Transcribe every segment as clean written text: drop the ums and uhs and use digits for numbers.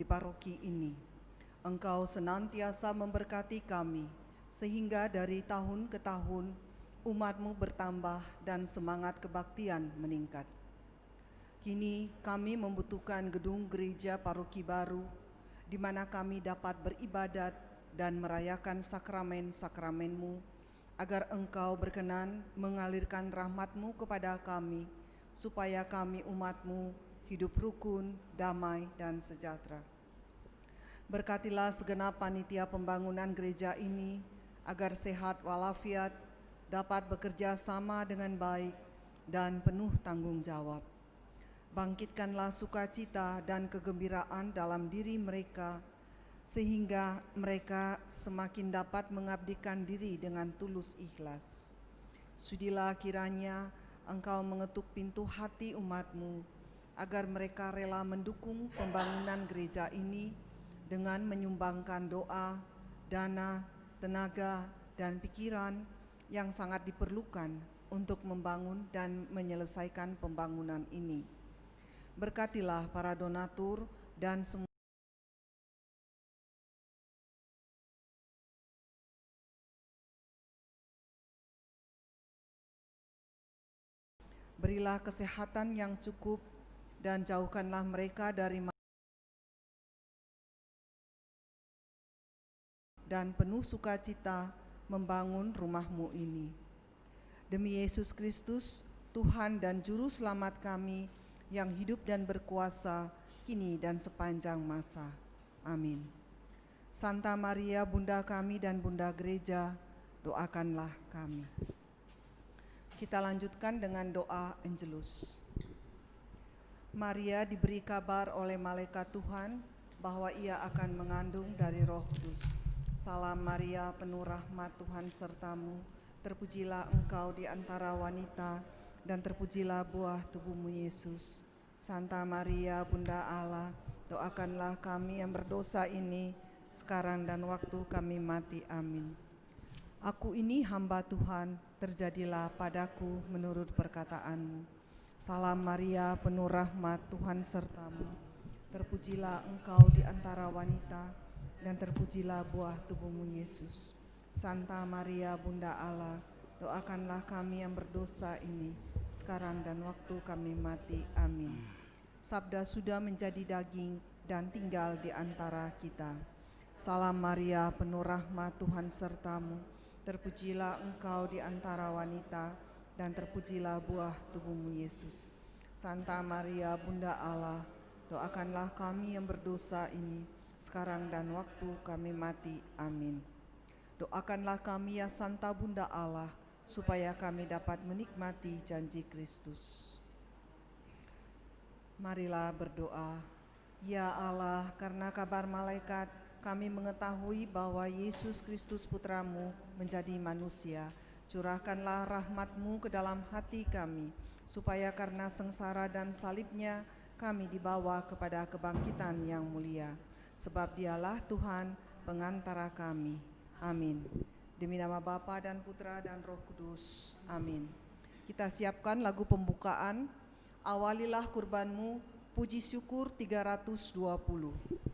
di paroki ini. Engkau senantiasa memberkati kami, sehingga dari tahun ke tahun umat-Mu bertambah dan semangat kebaktian meningkat. Kini kami membutuhkan gedung gereja paroki baru, di mana kami dapat beribadat dan merayakan sakramen-sakramen-Mu, agar Engkau berkenan mengalirkan rahmat-Mu kepada kami, supaya kami umat-Mu hidup rukun, damai, dan sejahtera. Berkatilah segenap panitia pembangunan gereja ini, agar sehat walafiat, dapat bekerja sama dengan baik dan penuh tanggung jawab. Bangkitkanlah sukacita dan kegembiraan dalam diri mereka, sehingga mereka semakin dapat mengabdikan diri dengan tulus ikhlas. Sudilah kiranya Engkau mengetuk pintu hati umat-Mu, agar mereka rela mendukung pembangunan gereja ini dengan menyumbangkan doa, dana, tenaga, dan pikiran yang sangat diperlukan untuk membangun dan menyelesaikan pembangunan ini. Berkatilah para donatur dan semua. Berilah kesehatan yang cukup dan jauhkanlah mereka dari dan penuh sukacita membangun rumah-Mu ini. Demi Yesus Kristus, Tuhan dan Juru Selamat kami, yang hidup dan berkuasa kini dan sepanjang masa. Amin. Santa Maria, Bunda kami dan Bunda Gereja, doakanlah kami. Kita lanjutkan dengan doa Angelus. Maria diberi kabar oleh malaikat Tuhan bahwa ia akan mengandung dari Roh Kudus. Salam Maria, penuh rahmat, Tuhan sertamu. Terpujilah engkau di antara wanita, dan terpujilah buah tubuhmu Yesus. Santa Maria, Bunda Allah, doakanlah kami yang berdosa ini, sekarang dan waktu kami mati. Amin. Aku ini hamba Tuhan, terjadilah padaku menurut perkataanmu. Salam Maria, penuh rahmat, Tuhan sertamu. Terpujilah engkau di antara wanita, dan terpujilah buah tubuhmu Yesus. Santa Maria, Bunda Allah, doakanlah kami yang berdosa ini, sekarang dan waktu kami mati. Amin. Sabda sudah menjadi daging dan tinggal di antara kita. Salam Maria, penuh rahmat, Tuhan sertamu. Terpujilah engkau di antara wanita, dan terpujilah buah tubuhmu Yesus. Santa Maria, Bunda Allah, doakanlah kami yang berdosa ini, sekarang dan waktu kami mati. Amin. Doakanlah kami ya Santa Bunda Allah, supaya kami dapat menikmati janji Kristus. Marilah berdoa. Ya Allah, karena kabar malaikat, kami mengetahui bahwa Yesus Kristus Putramu menjadi manusia. Curahkanlah rahmat-Mu ke dalam hati kami, supaya karena sengsara dan salibnya, kami dibawa kepada kebangkitan yang mulia. Sebab Dialah Tuhan, pengantara kami. Amin. Demi nama Bapa dan Putra dan Roh Kudus. Amin. Kita siapkan lagu pembukaan. Awalilah kurbanmu, puji syukur 320.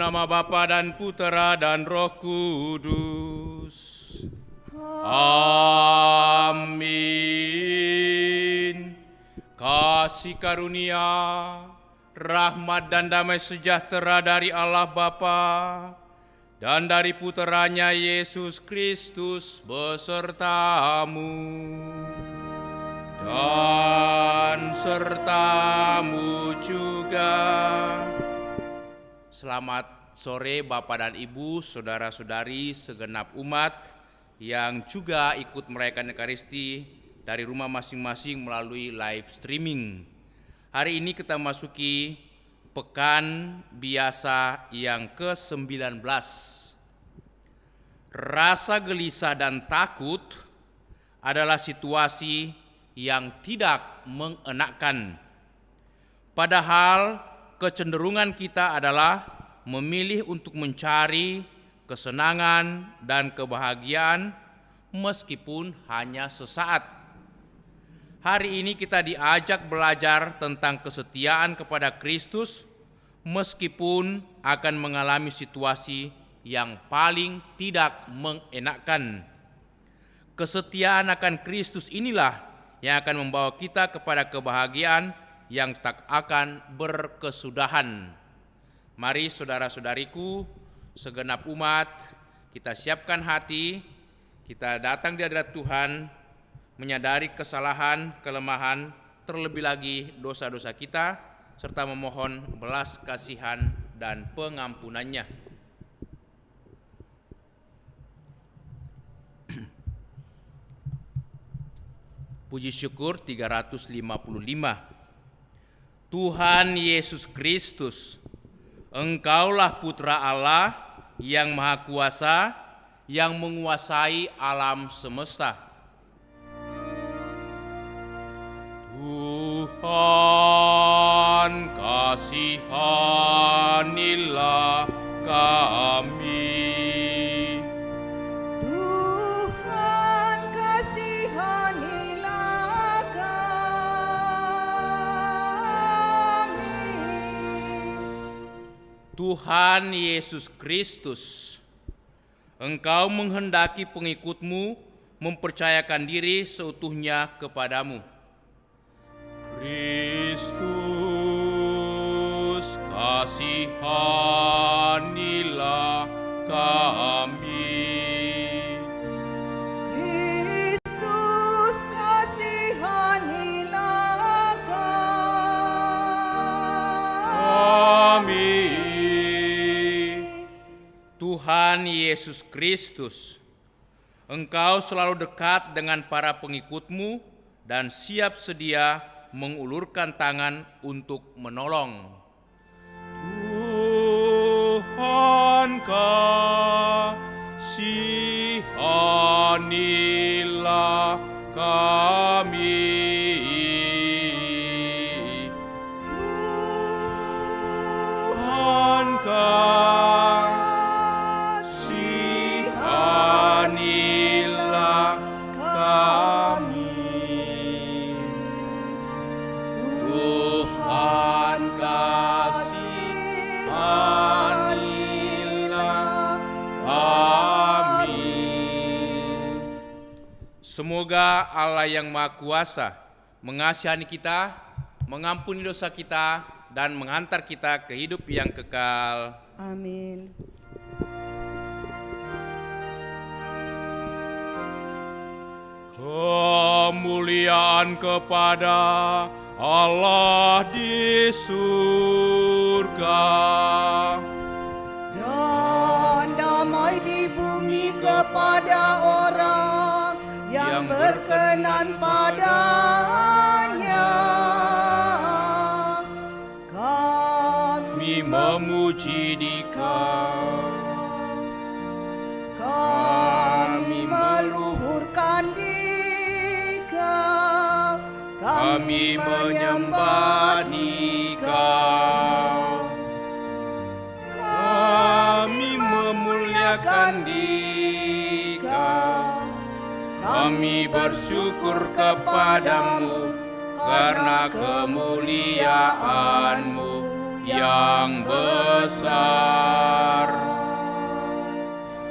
nama Bapa dan Putera dan Roh Kudus. Amin. Kasih karunia, rahmat dan damai sejahtera dari Allah Bapa dan dari Puteranya Yesus Kristus besertamu dan sertamu juga. Selamat sore Bapak dan Ibu, saudara-saudari segenap umat yang juga ikut merayakan Ekaristi dari rumah masing-masing melalui live streaming. Hari ini kita masuki Pekan Biasa yang ke-19. Rasa gelisah dan takut adalah situasi yang tidak mengenakkan. Padahal kecenderungan kita adalah memilih untuk mencari kesenangan dan kebahagiaan meskipun hanya sesaat. Hari ini kita diajak belajar tentang kesetiaan kepada Kristus meskipun akan mengalami situasi yang paling tidak mengenakkan. Kesetiaan akan Kristus inilah yang akan membawa kita kepada kebahagiaan yang tak akan berkesudahan. Mari saudara-saudariku, segenap umat, kita siapkan hati, kita datang di hadirat Tuhan, menyadari kesalahan, kelemahan, terlebih lagi dosa-dosa kita, serta memohon belas kasihan dan pengampunannya. Puji syukur 355. Tuhan Yesus Kristus, Engkaulah Putra Allah yang Maha Kuasa, yang menguasai alam semesta. Tuhan, kasihanilah kami. Tuhan Yesus Kristus, Engkau menghendaki pengikut-Mu mempercayakan diri seutuhnya kepadamu. Kristus, kasihanilah kami. Kristus, kasihanilah kami. Tuhan Yesus Kristus, Engkau selalu dekat dengan para pengikut-Mu dan siap sedia mengulurkan tangan untuk menolong. Tuhan, kasihanilah kami. Tuhan, semoga Allah yang Maha Kuasa mengasihani kita, mengampuni dosa kita, dan menghantar kita ke hidup yang kekal. Amin. Kemuliaan kepada Allah di surga Dan damai di bumi kepada orang yang berkenan padanya. Kami memuji Dikau, kami meluhurkan Dikau, kami menyembah Dikau, kami memuliakan Dikau. Kami bersyukur kepadamu karena kemuliaan-Mu yang besar.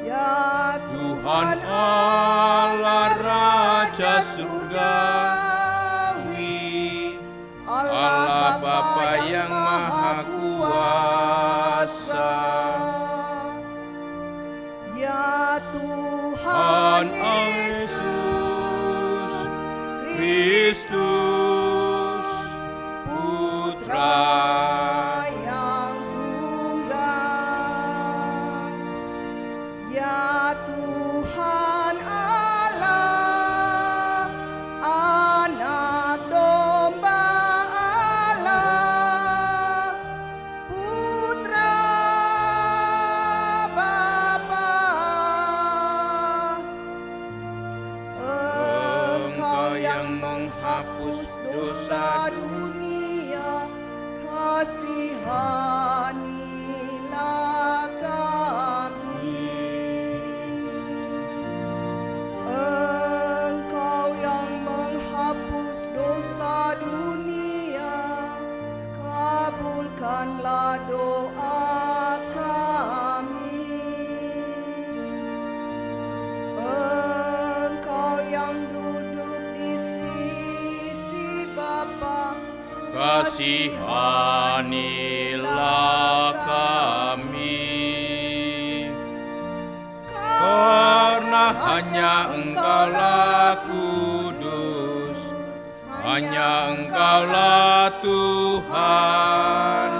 Ya Tuhan Allah Raja surgawi, Allah Bapa yang Maha Kuasa, ya Tuhan Tuhan Yesus Kristus, Putra yang tunggal, ya Tuhan Allah, Anak Domba Allah, Putra Bapa. Engkau yang menghapus dosa dunia, kasihanilah kami. Engkau yang menghapus dosa dunia, kabulkanlah doa kami. Engkau yang duduk di sisi Bapa, kasihanilah kami. Karena hanya Engkaulah kudus, hanya Engkaulah Tuhan,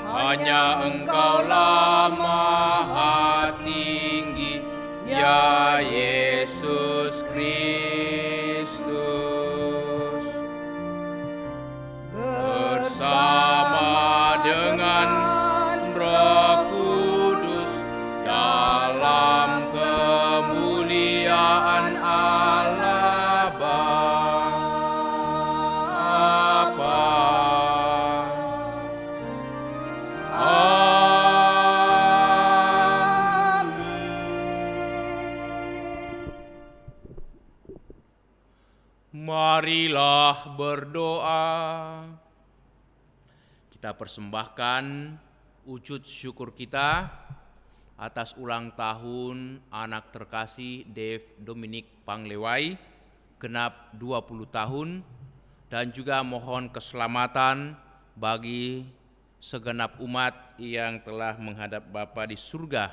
hanya Engkaulah Maha Tinggi, ya Yesus Kristus. Bersama dengan Roh Kudus dalam kemuliaan Allah Bapa. Marilah berdoa. Kita persembahkan wujud syukur kita atas ulang tahun anak terkasih Dave Dominic Panglewai genap 20 tahun, dan juga mohon keselamatan bagi segenap umat yang telah menghadap Bapa di surga,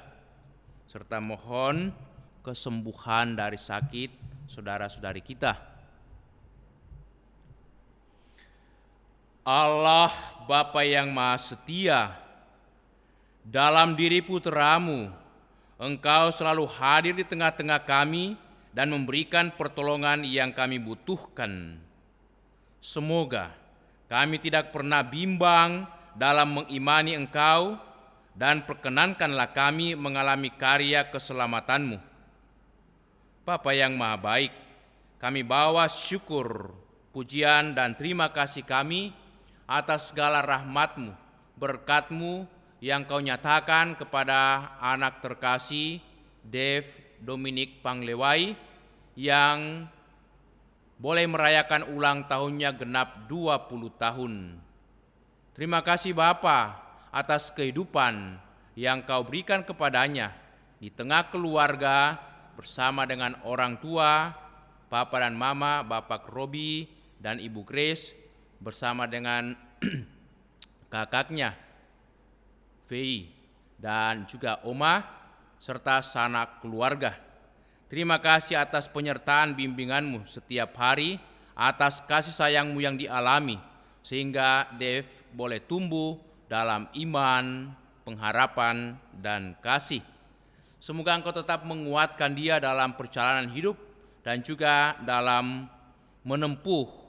serta mohon kesembuhan dari sakit saudara-saudari kita. Allah Bapa yang Maha Setia, dalam diri Putra-Mu, Engkau selalu hadir di tengah-tengah kami dan memberikan pertolongan yang kami butuhkan. Semoga kami tidak pernah bimbang dalam mengimani Engkau, dan perkenankanlah kami mengalami karya keselamatan-Mu. Bapa yang Maha Baik, kami bawa syukur, pujian, dan terima kasih kami atas segala rahmat-Mu, berkat-Mu yang Kau nyatakan kepada anak terkasih Dave Dominic Panglewai yang boleh merayakan ulang tahunnya genap 20 tahun. Terima kasih Bapa atas kehidupan yang Kau berikan kepadanya di tengah keluarga bersama dengan orang tua, Papa dan Mama, Bapak Robi dan Ibu Grace, bersama dengan kakaknya Fei dan juga Oma serta sanak keluarga. Terima kasih atas penyertaan bimbingan-Mu setiap hari, atas kasih sayang-Mu yang dialami, sehingga Dave boleh tumbuh dalam iman, pengharapan, dan kasih. Semoga Engkau tetap menguatkan dia dalam perjalanan hidup dan juga dalam menempuh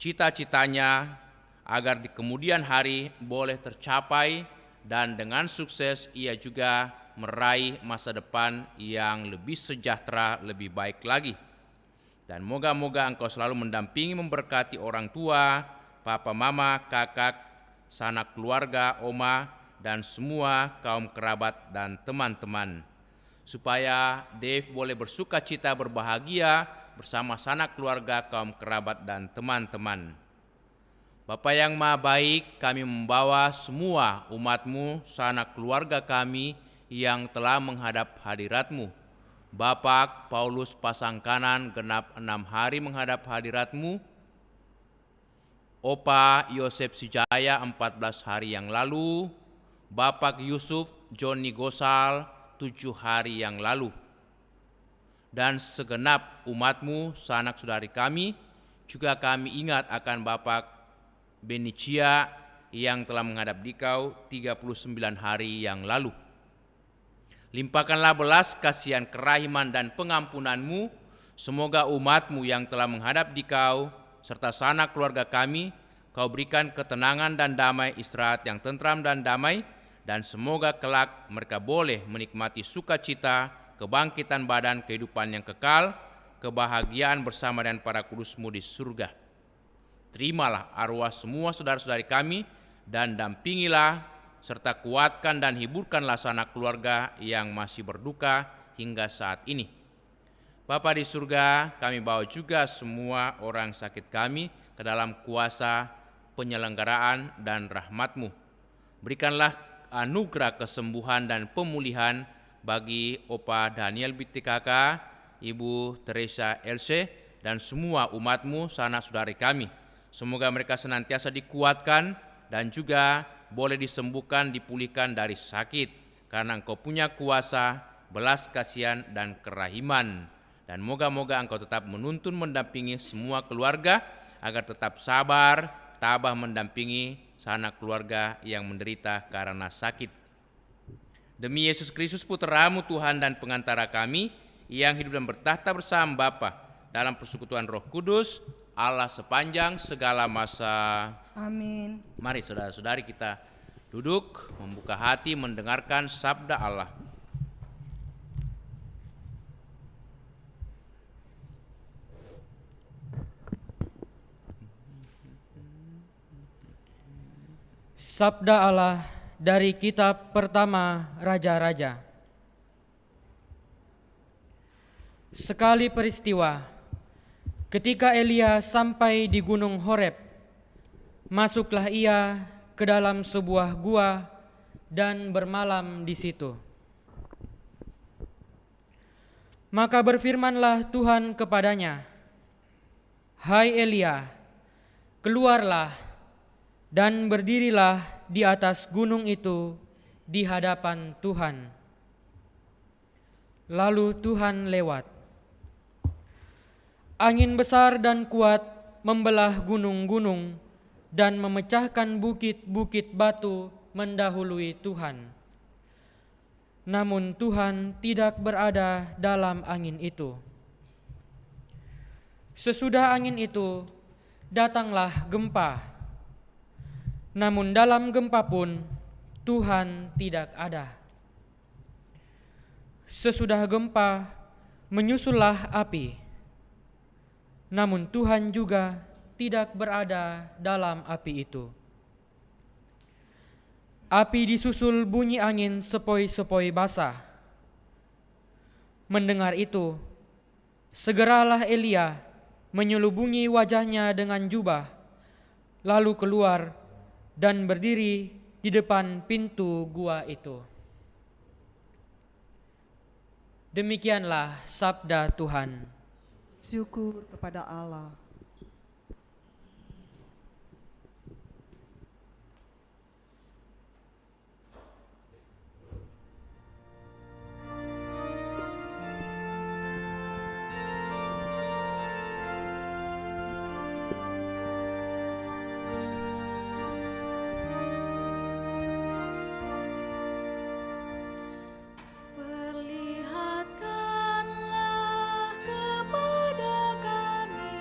cita-citanya agar di kemudian hari boleh tercapai, dan dengan sukses ia juga meraih masa depan yang lebih sejahtera, lebih baik lagi. Dan moga-moga Engkau selalu mendampingi, memberkati orang tua, papa, mama, kakak, sanak keluarga, oma, dan semua kaum kerabat dan teman-teman, supaya Dave boleh bersuka cita, berbahagia bersama sanak keluarga, kaum kerabat, dan teman-teman. Bapa yang Maha Baik, kami membawa semua umat-Mu, sanak keluarga kami yang telah menghadap hadirat-Mu. Bapak Paulus Pasangkanan genap 6 hari menghadap hadirat-Mu. Opa Yosef Sijaya 14 hari yang lalu. Bapak Yusuf Joni Gosal 7 hari yang lalu. Dan segenap umat-Mu, sanak saudari kami, juga kami ingat akan Bapak Benicia yang telah menghadap Dikau 39 hari yang lalu. Limpahkanlah belas kasihan, kerahiman dan pengampunan-Mu, semoga umat-Mu yang telah menghadap Dikau serta sanak keluarga kami, Kau berikan ketenangan dan damai, istirahat yang tentram dan damai, dan semoga kelak mereka boleh menikmati sukacita, kebangkitan badan, kehidupan yang kekal, kebahagiaan bersama dengan para kudus-Mu di surga. Terimalah arwah semua saudara-saudari kami dan dampingilah serta kuatkan dan hiburkanlah sanak keluarga yang masih berduka hingga saat ini. Bapa di surga, kami bawa juga semua orang sakit kami ke dalam kuasa penyelenggaraan dan rahmat-Mu. Berikanlah anugerah kesembuhan dan pemulihan bagi Opa Daniel BTKK, Ibu Teresa Else, dan semua umat-Mu, sanak saudari kami. Semoga mereka senantiasa dikuatkan dan juga boleh disembuhkan, dipulihkan dari sakit, karena Engkau punya kuasa, belas kasihan, dan kerahiman. Dan moga-moga Engkau tetap menuntun, mendampingi semua keluarga, agar tetap sabar, tabah mendampingi sanak keluarga yang menderita karena sakit. Demi Yesus Kristus Putra-Mu Tuhan dan pengantara kami, yang hidup dan bertahta bersama Bapa dalam persekutuan Roh Kudus, Allah sepanjang segala masa. Amin. Mari saudara-saudari kita duduk, membuka hati, mendengarkan sabda Allah. Sabda Allah dari kitab pertama Raja-Raja. Sekali peristiwa, ketika Elia sampai di Gunung Horeb, masuklah ia ke dalam sebuah gua dan bermalam di situ. Maka berfirmanlah Tuhan kepadanya, "Hai Elia, keluarlah dan berdirilah di atas gunung itu di hadapan Tuhan." Lalu Tuhan lewat. Angin besar dan kuat membelah gunung-gunung dan memecahkan bukit-bukit batu mendahului Tuhan. Namun Tuhan tidak berada dalam angin itu. Sesudah angin itu, datanglah gempa. Namun dalam gempa pun Tuhan tidak ada. Sesudah gempa, menyusullah api. Namun Tuhan juga tidak berada dalam api itu. Api disusul bunyi angin sepoi-sepoi basah. Mendengar itu, segeralah Elia menyelubungi wajahnya dengan jubah, lalu keluar dan berdiri di depan pintu gua itu. Demikianlah sabda Tuhan. Syukur kepada Allah. Perlihatkanlah kepada kami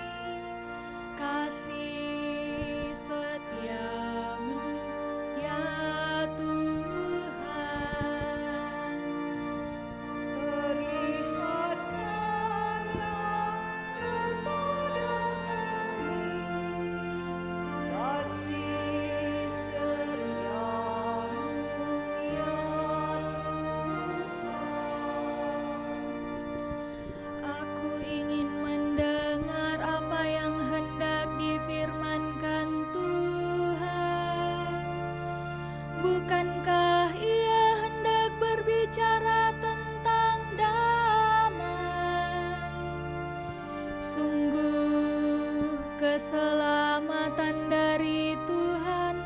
keselamatan dari Tuhan,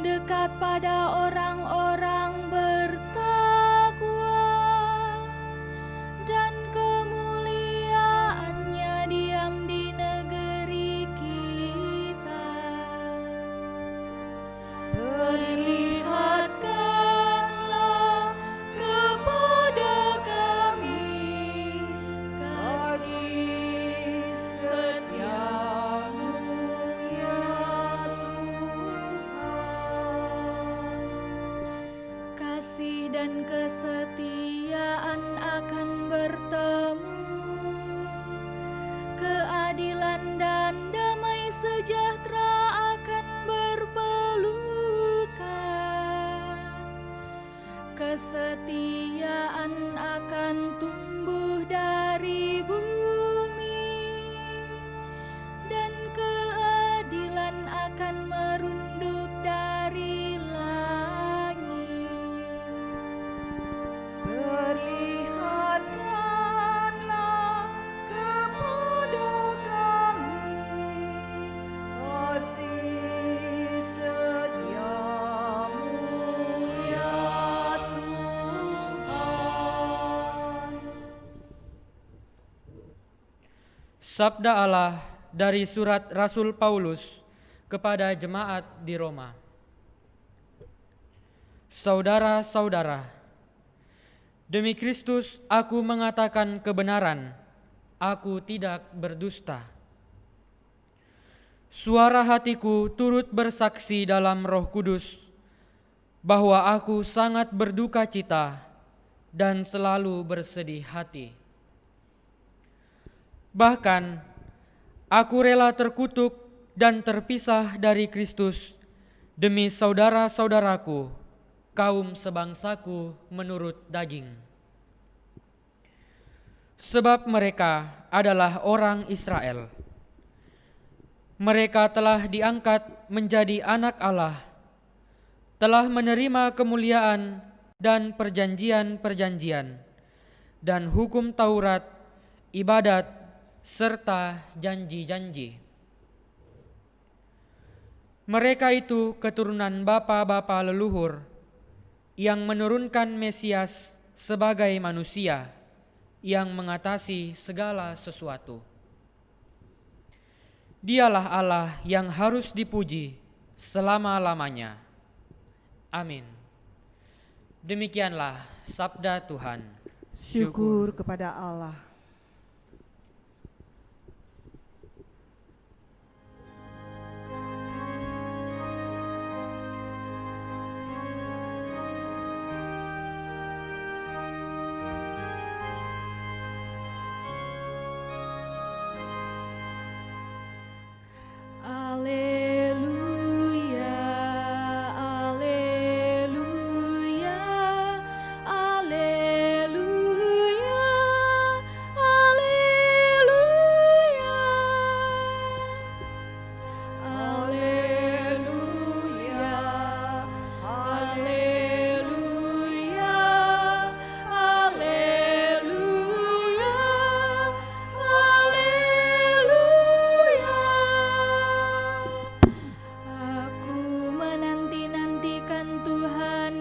dekat pada orang-orang bertakwa, dan kemuliaannya diam di negeri kita. Perlihatkanlah kepada kami kasih setiamu ya Tuhan. Kasih dan kesetiaan akan bertemu, keadilan dan damai sejahtera akan berpelukan. Kesetiaan akan tumbuh dari bumi, dan keadilan akan merunduk dari langit. Perlihatkanlah kepada kami kasih setiamu ya Tuhan. Sabda Allah dari surat Rasul Paulus kepada jemaat di Roma. Saudara-saudara, demi Kristus aku mengatakan kebenaran, aku tidak berdusta. Suara hatiku turut bersaksi dalam Roh Kudus bahwa aku sangat berduka cita dan selalu bersedih hati. Bahkan aku rela terkutuk dan terpisah dari Kristus demi saudara-saudaraku, kaum sebangsaku menurut daging. Sebab mereka adalah orang Israel. Mereka telah diangkat menjadi anak Allah, telah menerima kemuliaan dan perjanjian-perjanjian, dan hukum Taurat, ibadat, serta janji-janji. Mereka itu keturunan bapa-bapa leluhur yang menurunkan Mesias sebagai manusia yang mengatasi segala sesuatu. Dialah Allah yang harus dipuji selama-lamanya. Amin. Demikianlah sabda Tuhan. Syukur kepada Allah. Alleluia, alleluia, alleluia, alleluia. Alleluia, alleluia, alleluia, alleluia. Aku menanti-nantikan Tuhan,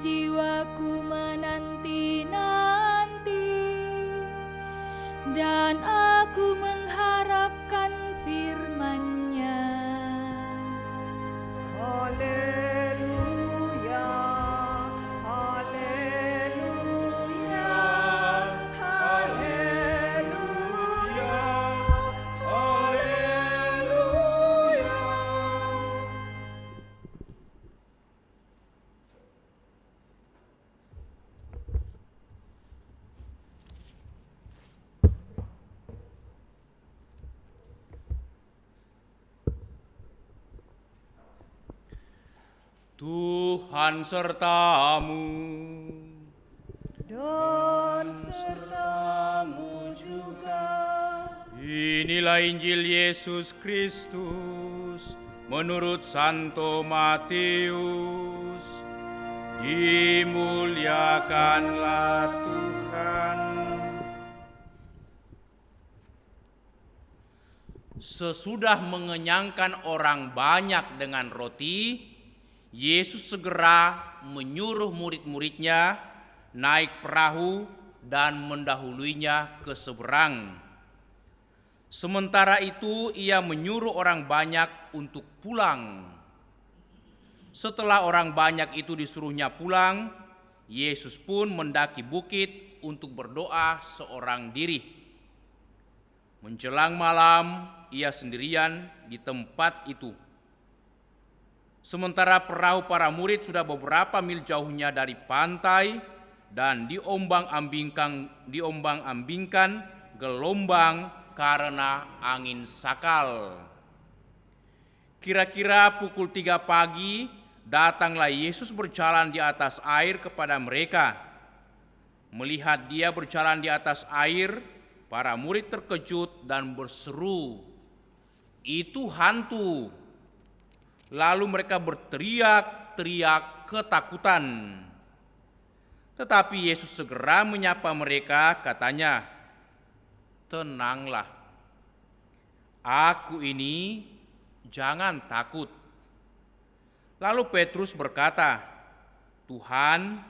jiwaku menanti-nanti, dan aku mengharapkan firman-Nya. Haleluya, haleluya, haleluya, haleluya. Tuhan sertamu. Dan sertamu juga. Inilah Injil Yesus Kristus menurut Santo Matius. Dimuliakanlah Tuhan. Sesudah mengenyangkan orang banyak dengan roti, Yesus segera menyuruh murid-muridnya naik perahu dan mendahuluinya ke seberang. Sementara itu ia menyuruh orang banyak untuk pulang. Setelah orang banyak itu disuruhnya pulang, Yesus pun mendaki bukit untuk berdoa seorang diri. Menjelang malam, ia sendirian di tempat itu. Sementara perahu para murid sudah beberapa mil jauhnya dari pantai dan diombang-ambingkan gelombang karena angin sakal. Kira-kira pukul 3 pagi, datanglah Yesus berjalan di atas air kepada mereka. Melihat dia berjalan di atas air, para murid terkejut dan berseru, "Itu hantu!" Lalu mereka berteriak-teriak ketakutan. Tetapi Yesus segera menyapa mereka, katanya, "Tenanglah, Aku ini, jangan takut." Lalu Petrus berkata, "Tuhan,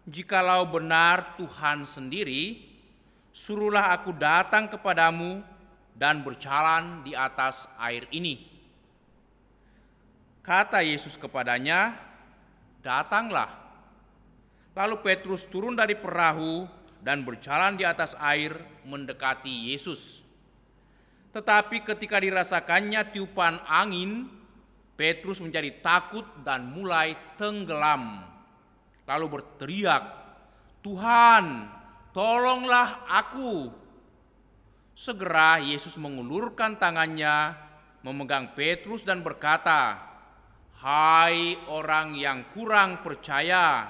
jikalau benar Tuhan sendiri, suruhlah aku datang kepadamu dan berjalan di atas air ini." Kata Yesus kepadanya, "Datanglah." Lalu Petrus turun dari perahu dan berjalan di atas air mendekati Yesus. Tetapi ketika dirasakannya tiupan angin, Petrus menjadi takut dan mulai tenggelam. Lalu berteriak, "Tuhan, tolonglah aku." Segera Yesus mengulurkan tangannya, memegang Petrus dan berkata, "Hai orang yang kurang percaya,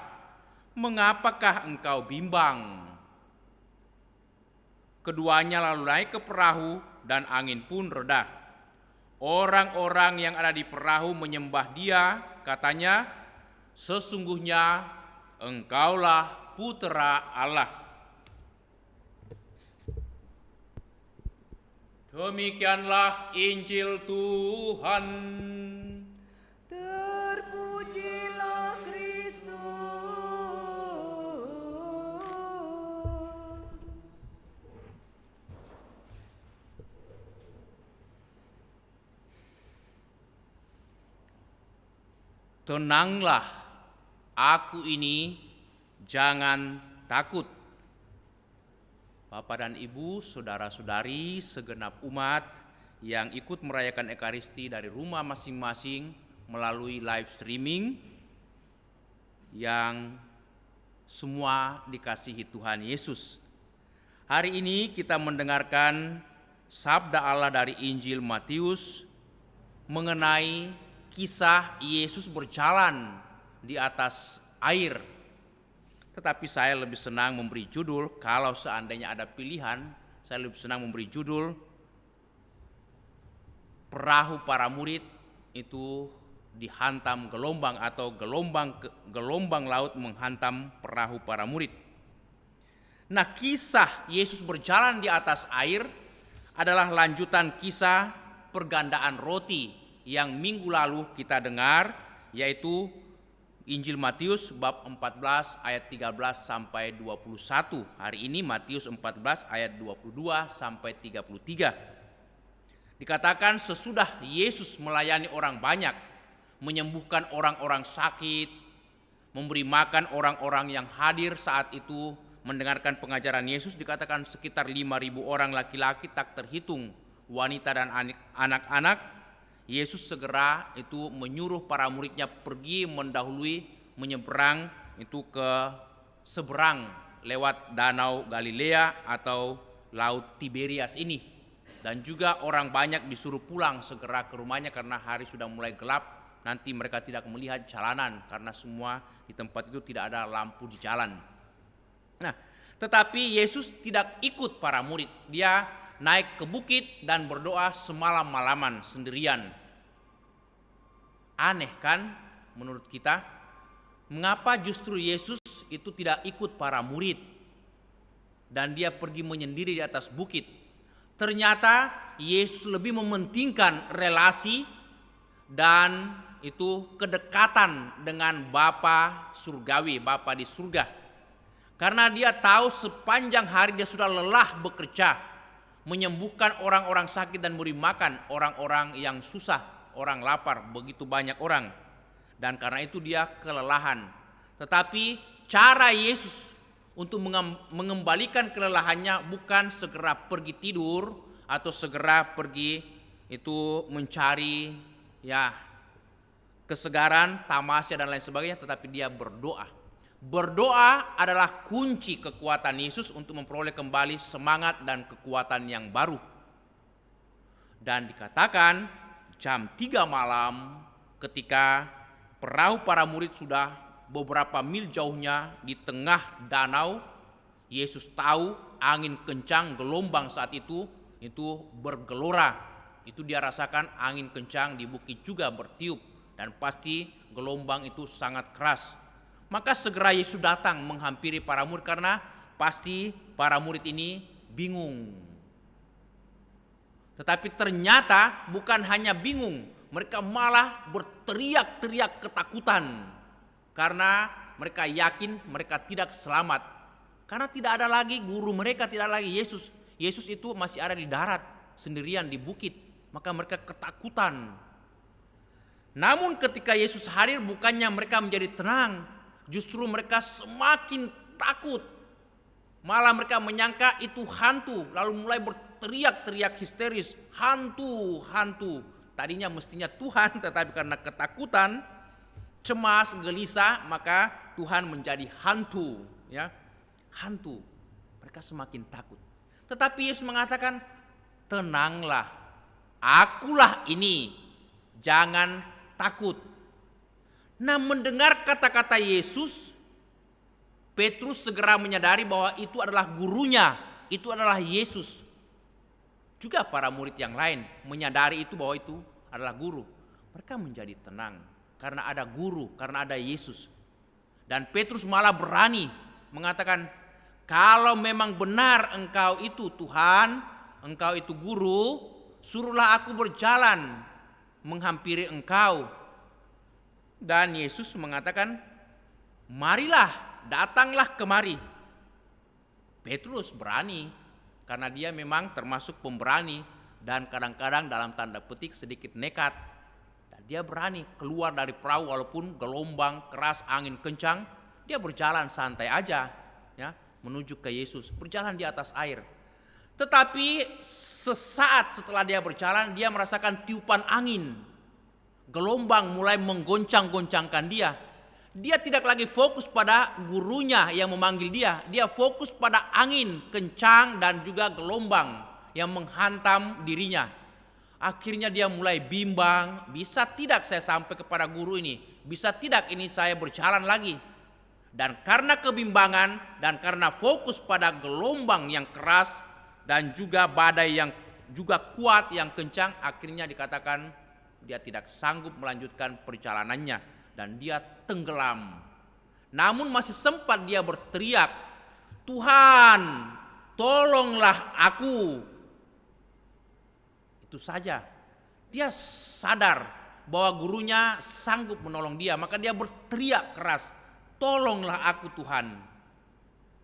mengapakah engkau bimbang?" Keduanya lalu naik ke perahu dan angin pun reda. Orang-orang yang ada di perahu menyembah dia, katanya, "Sesungguhnya engkaulah Putera Allah." Demikianlah Injil Tuhan. Terpujilah Kristus. Tenanglah, aku ini, jangan takut. Bapak dan Ibu, saudara-saudari, segenap umat yang ikut merayakan Ekaristi dari rumah masing-masing melalui live streaming, yang semua dikasihi Tuhan Yesus. Hari ini kita mendengarkan sabda Allah dari Injil Matius mengenai kisah Yesus berjalan di atas air. Tetapi saya lebih senang memberi judul, kalau seandainya ada pilihan, saya lebih senang memberi judul Perahu para murid itu dihantam gelombang, atau gelombang laut menghantam perahu para murid. Nah, kisah Yesus berjalan di atas air adalah lanjutan kisah pergandaan roti yang minggu lalu kita dengar, yaitu Injil Matius bab 14 ayat 13 sampai 21. Hari ini Matius 14 ayat 22 sampai 33. Dikatakan sesudah Yesus melayani orang banyak, menyembuhkan orang-orang sakit, memberi makan orang-orang yang hadir saat itu mendengarkan pengajaran Yesus, dikatakan sekitar 5.000 orang laki-laki tak terhitung wanita dan anak-anak. Yesus segera itu menyuruh para muridnya pergi mendahului, menyeberang itu ke seberang lewat Danau Galilea atau Laut Tiberias ini. Dan juga orang banyak disuruh pulang segera ke rumahnya karena hari sudah mulai gelap, nanti mereka tidak melihat jalanan karena semua di tempat itu tidak ada lampu di jalan. Nah, tetapi Yesus tidak ikut para murid. Dia naik ke bukit dan berdoa semalam-malaman sendirian. Aneh kan menurut kita? Mengapa justru Yesus itu tidak ikut para murid dan dia pergi menyendiri di atas bukit? Ternyata Yesus lebih mementingkan relasi dan itu kedekatan dengan Bapa surgawi, Bapa di surga. Karena dia tahu sepanjang hari dia sudah lelah bekerja, menyembuhkan orang-orang sakit dan memberi makan orang-orang yang susah, orang lapar, begitu banyak orang. Dan karena itu dia kelelahan. Tetapi cara Yesus untuk mengembalikan kelelahannya bukan segera pergi tidur atau segera pergi itu mencari kesegaran, tamasya dan lain sebagainya, tetapi dia berdoa. Berdoa adalah kunci kekuatan Yesus untuk memperoleh kembali semangat dan kekuatan yang baru. Dan dikatakan jam 3 malam ketika perahu para murid sudah beberapa mil jauhnya di tengah danau, Yesus tahu angin kencang, gelombang saat itu bergelora. Itu dia rasakan angin kencang di bukit juga bertiup dan pasti gelombang itu sangat keras. Maka segera Yesus datang menghampiri para murid karena pasti para murid ini bingung. Tetapi ternyata bukan hanya bingung, mereka malah berteriak-teriak ketakutan karena mereka yakin mereka tidak selamat. Karena tidak ada lagi guru mereka, tidak ada lagi Yesus. Yesus itu masih ada di darat sendirian di bukit. Maka mereka ketakutan. Namun ketika Yesus hadir bukannya mereka menjadi tenang, justru mereka semakin takut. Malah mereka menyangka itu hantu, lalu mulai berteriak-teriak histeris, hantu, hantu. Tadinya mestinya Tuhan, tetapi karena ketakutan, cemas, gelisah, maka Tuhan menjadi hantu, hantu. Mereka semakin takut. Tetapi Yesus mengatakan, tenanglah. Akulah ini, jangan takut. Nah, mendengar kata-kata Yesus, Petrus segera menyadari bahwa itu adalah gurunya, itu adalah Yesus. Juga para murid yang lain menyadari itu bahwa itu adalah guru. Mereka menjadi tenang karena ada guru, karena ada Yesus. Dan Petrus malah berani mengatakan, kalau memang benar engkau itu Tuhan, engkau itu guru, suruhlah aku berjalan menghampiri engkau. Dan Yesus mengatakan, marilah, datanglah kemari. Petrus berani karena dia memang termasuk pemberani dan kadang-kadang dalam tanda petik sedikit nekat. Dan dia berani keluar dari perahu walaupun gelombang keras, angin kencang, dia berjalan santai aja menuju ke Yesus, berjalan di atas air. Tetapi sesaat setelah dia berjalan, dia merasakan tiupan angin. Gelombang mulai menggoncang-goncangkan dia. Dia tidak lagi fokus pada gurunya yang memanggil dia. Dia fokus pada angin kencang dan juga gelombang yang menghantam dirinya. Akhirnya dia mulai bimbang, bisa tidak saya sampai kepada guru ini? Bisa tidak ini saya berjalan lagi? Dan karena kebimbangan dan karena fokus pada gelombang yang keras, dan juga badai yang juga kuat, yang kencang, akhirnya dikatakan dia tidak sanggup melanjutkan perjalanannya dan dia tenggelam. Namun masih sempat dia berteriak, Tuhan, tolonglah aku. Itu saja. Dia sadar bahwa gurunya sanggup menolong dia, maka dia berteriak keras, tolonglah aku Tuhan.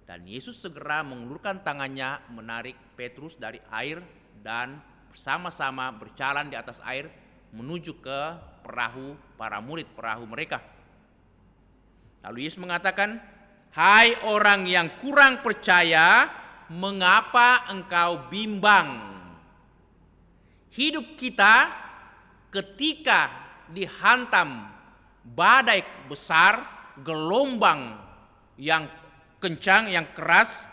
Dan Yesus segera mengulurkan tangannya menarik Petrus dari air dan bersama-sama berjalan di atas air menuju ke perahu para murid, perahu mereka. Lalu Yesus mengatakan, hai orang yang kurang percaya, mengapa engkau bimbang? Hidup kita ketika dihantam badai besar, gelombang yang kencang, yang keras,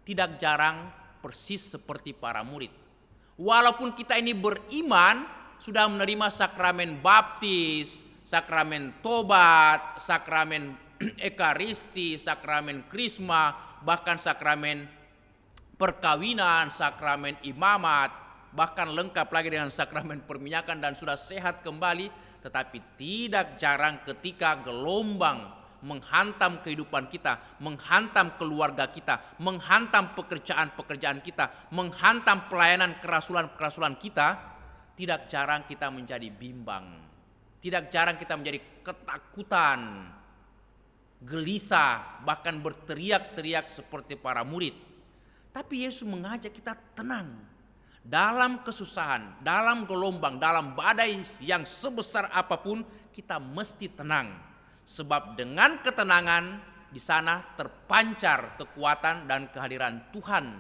tidak jarang persis seperti para murid. Walaupun kita ini beriman, sudah menerima sakramen baptis, sakramen tobat, sakramen ekaristi, sakramen krisma, bahkan sakramen perkawinan, sakramen imamat, bahkan lengkap lagi dengan sakramen perminyakan dan sudah sehat kembali, tetapi tidak jarang ketika gelombang menghantam kehidupan kita, menghantam keluarga kita, menghantam pekerjaan-pekerjaan kita, menghantam pelayanan kerasulan-kerasulan kita, tidak jarang kita menjadi bimbang. Tidak jarang kita menjadi ketakutan, gelisah, bahkan berteriak-teriak seperti para murid. Tapi Yesus mengajak kita tenang. Dalam kesusahan, dalam gelombang, dalam badai yang sebesar apapun, kita mesti tenang. Sebab dengan ketenangan di sana terpancar kekuatan dan kehadiran Tuhan.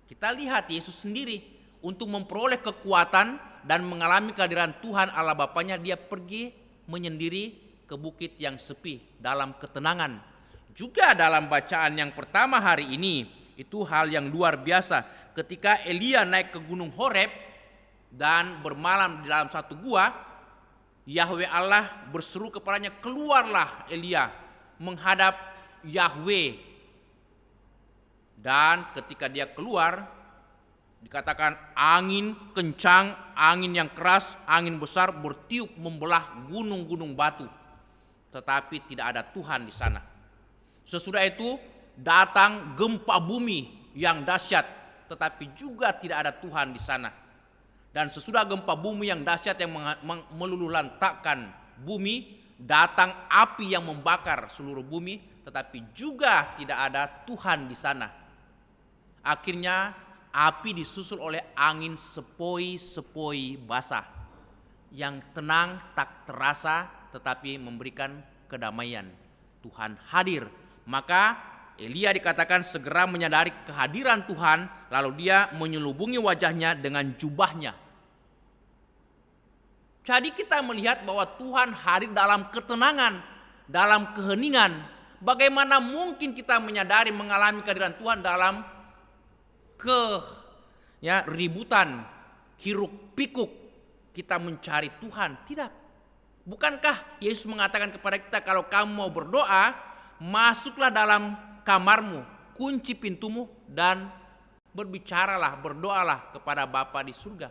Kita lihat Yesus sendiri untuk memperoleh kekuatan dan mengalami kehadiran Tuhan Allah Bapanya, dia pergi menyendiri ke bukit yang sepi dalam ketenangan. Juga dalam bacaan yang pertama hari ini, itu hal yang luar biasa. Ketika Elia naik ke gunung Horeb dan bermalam di dalam satu gua, Yahweh Allah berseru kepadanya, keluarlah Elia menghadap Yahweh. Dan ketika dia keluar, dikatakan angin kencang, angin yang keras, angin besar bertiup membelah gunung-gunung batu. Tetapi tidak ada Tuhan di sana. Sesudah itu datang gempa bumi yang dahsyat, tetapi juga tidak ada Tuhan di sana. Dan sesudah gempa bumi yang dahsyat yang meluluhlantakkan bumi, datang api yang membakar seluruh bumi, tetapi juga tidak ada Tuhan di sana. Akhirnya api disusul oleh angin sepoi-sepoi basah yang tenang tak terasa, tetapi memberikan kedamaian. Tuhan hadir. Maka Elia dikatakan segera menyadari kehadiran Tuhan, lalu dia menyelubungi wajahnya dengan jubahnya. Jadi kita melihat bahwa Tuhan hadir dalam ketenangan, dalam keheningan. Bagaimana mungkin kita menyadari mengalami kehadiran Tuhan dalam ributan, hiruk pikuk kita mencari Tuhan? Tidak. Bukankah Yesus mengatakan kepada kita, kalau kamu mau berdoa, masuklah dalam kamarmu, kunci pintumu, dan berbicaralah, berdoalah kepada Bapa di surga.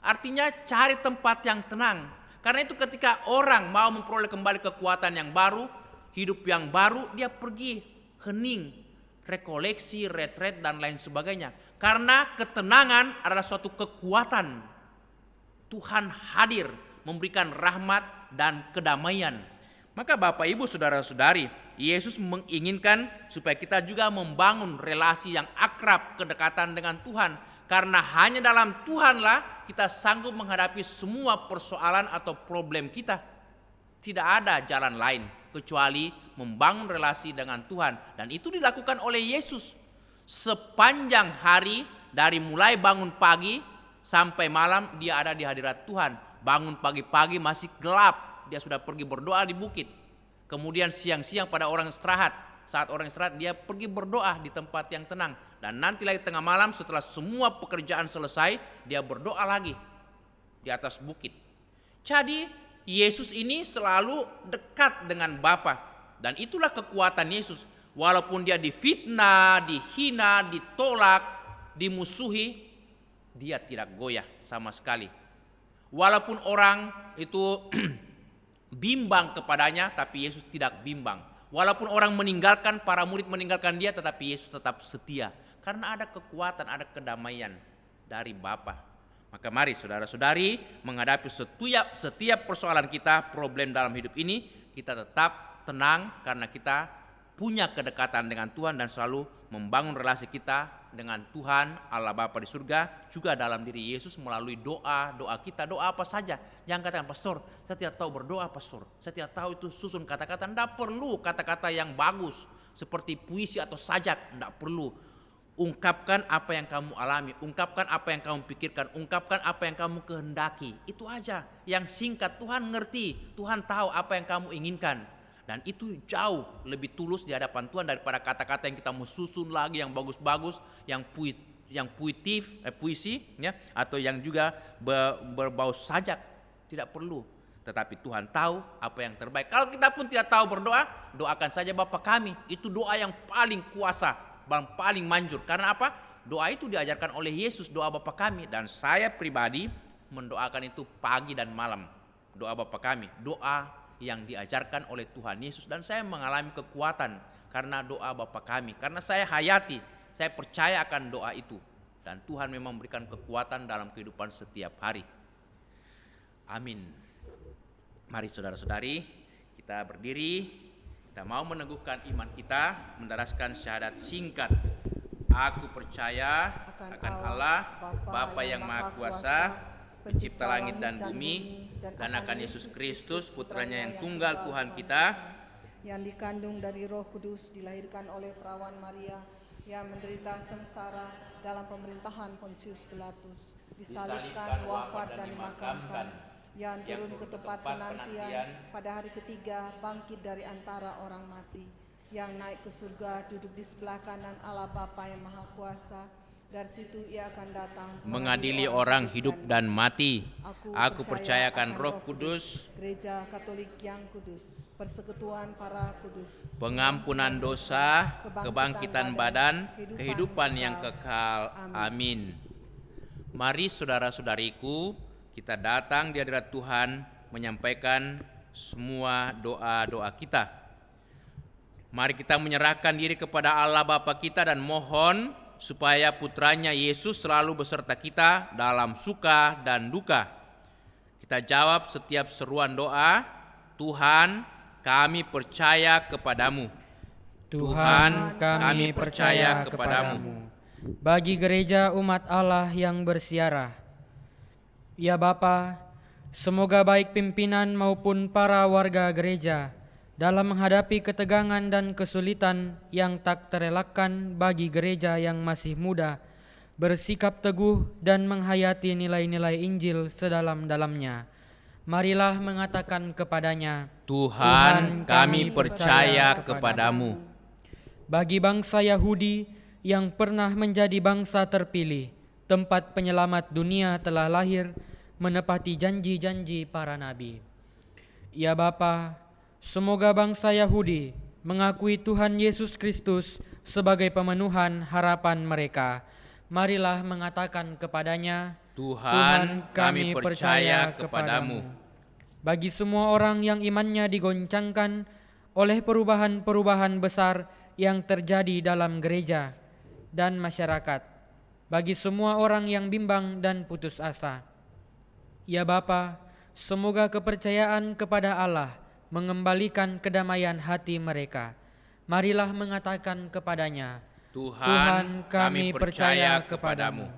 Artinya cari tempat yang tenang. Karena itu ketika orang mau memperoleh kembali kekuatan yang baru, hidup yang baru, dia pergi hening, rekoleksi, retret, dan lain sebagainya. Karena ketenangan adalah suatu kekuatan. Tuhan hadir memberikan rahmat dan kedamaian. Maka Bapak Ibu Saudara-saudari, Yesus menginginkan supaya kita juga membangun relasi yang akrab, kedekatan dengan Tuhan. Karena hanya dalam Tuhanlah kita sanggup menghadapi semua persoalan atau problem kita. Tidak ada jalan lain kecuali membangun relasi dengan Tuhan. Dan itu dilakukan oleh Yesus. Sepanjang hari, dari mulai bangun pagi sampai malam, dia ada di hadirat Tuhan. Bangun pagi-pagi masih gelap, dia sudah pergi berdoa di bukit. Kemudian siang-siang pada orang istirahat, saat orang istirahat dia pergi berdoa di tempat yang tenang. Dan nanti lagi tengah malam setelah semua pekerjaan selesai, dia berdoa lagi di atas bukit. Jadi Yesus ini selalu dekat dengan Bapa. Dan itulah kekuatan Yesus. Walaupun dia difitnah, dihina, ditolak, dimusuhi, dia tidak goyah sama sekali. Walaupun orang itu bimbang kepadanya, tapi Yesus tidak bimbang. Walaupun orang meninggalkan, para murid meninggalkan dia, tetapi Yesus tetap setia. Karena ada kekuatan, ada kedamaian dari Bapa. Maka mari saudara-saudari, menghadapi setiap persoalan kita, problem dalam hidup ini, kita tetap tenang karena kita punya kedekatan dengan Tuhan dan selalu membangun relasi kita dengan Tuhan Allah Bapa di surga, juga dalam diri Yesus melalui doa kita. Doa apa saja. Jangan katakan, pastor saya tidak tahu berdoa, pastor saya tidak tahu itu susun kata-kata. Tidak perlu kata-kata yang bagus seperti puisi atau sajak, tidak perlu. Ungkapkan apa yang kamu alami, ungkapkan apa yang kamu pikirkan, ungkapkan apa yang kamu kehendaki. Itu aja yang singkat. Tuhan ngerti, Tuhan tahu apa yang kamu inginkan. Dan itu jauh lebih tulus di hadapan Tuhan daripada kata-kata yang kita mau susun lagi yang bagus-bagus, yang puisi ya, atau yang juga berbau sajak. Tidak perlu. Tetapi Tuhan tahu apa yang terbaik. Kalau kita pun tidak tahu berdoa, doakan saja Bapa kami. Itu doa yang paling kuasa, yang paling manjur. Karena apa? Doa itu diajarkan oleh Yesus, doa Bapa kami. Dan saya pribadi mendoakan itu pagi dan malam. Doa Bapa kami, doa yang diajarkan oleh Tuhan Yesus. Dan saya mengalami kekuatan karena doa Bapa kami, karena saya hayati, saya percaya akan doa itu. Dan Tuhan memang memberikan kekuatan dalam kehidupan setiap hari. Amin. Mari saudara-saudari, kita berdiri, kita mau meneguhkan iman kita, mendaraskan syahadat singkat. Aku percaya akan Allah, Bapa yang Maha Kuasa, Pencipta langit dan bumi, dan akan Yesus Kristus, putranya yang tunggal Tuhan kita, yang dikandung dari Roh Kudus, dilahirkan oleh perawan Maria, yang menderita sengsara dalam pemerintahan Pontius Pilatus, disalibkan, wafat dan dimakamkan, yang turun ke tempat penantian, pada hari ketiga bangkit dari antara orang mati, yang naik ke surga, duduk di sebelah kanan Allah Bapa yang Maha Kuasa. Dari situ ia akan datang mengadili orang hidup dan mati. Aku percaya akan Roh Kudus, Gereja Katolik yang kudus, persekutuan para kudus, pengampunan dosa, kebangkitan badan, kehidupan yang kekal. Amin. Mari saudara-saudariku, kita datang di hadirat Tuhan menyampaikan semua doa-doa kita. Mari kita menyerahkan diri kepada Allah Bapa kita dan mohon supaya putranya Yesus selalu beserta kita dalam suka dan duka. Kita jawab setiap seruan doa, Tuhan, kami percaya kepadamu. Tuhan, kami percaya kepadamu. Bagi gereja umat Allah yang bersiarah, ya Bapa, semoga baik pimpinan maupun para warga gereja dalam menghadapi ketegangan dan kesulitan yang tak terelakkan bagi gereja yang masih muda, bersikap teguh dan menghayati nilai-nilai Injil sedalam-dalamnya. Marilah mengatakan kepadanya, Tuhan, kami percaya kepadamu. Bagi bangsa Yahudi yang pernah menjadi bangsa terpilih, tempat penyelamat dunia telah lahir, menepati janji-janji para nabi. Ya Bapa, semoga bangsa Yahudi mengakui Tuhan Yesus Kristus sebagai pemenuhan harapan mereka. Marilah mengatakan kepadanya, Tuhan, kami percaya kepadamu. Bagi semua orang yang imannya digoncangkan oleh perubahan-perubahan besar yang terjadi dalam gereja dan masyarakat, bagi semua orang yang bimbang dan putus asa, ya Bapa, semoga kepercayaan kepada Allah mengembalikan kedamaian hati mereka. Marilah mengatakan kepadanya, Tuhan, kami percaya kepadamu.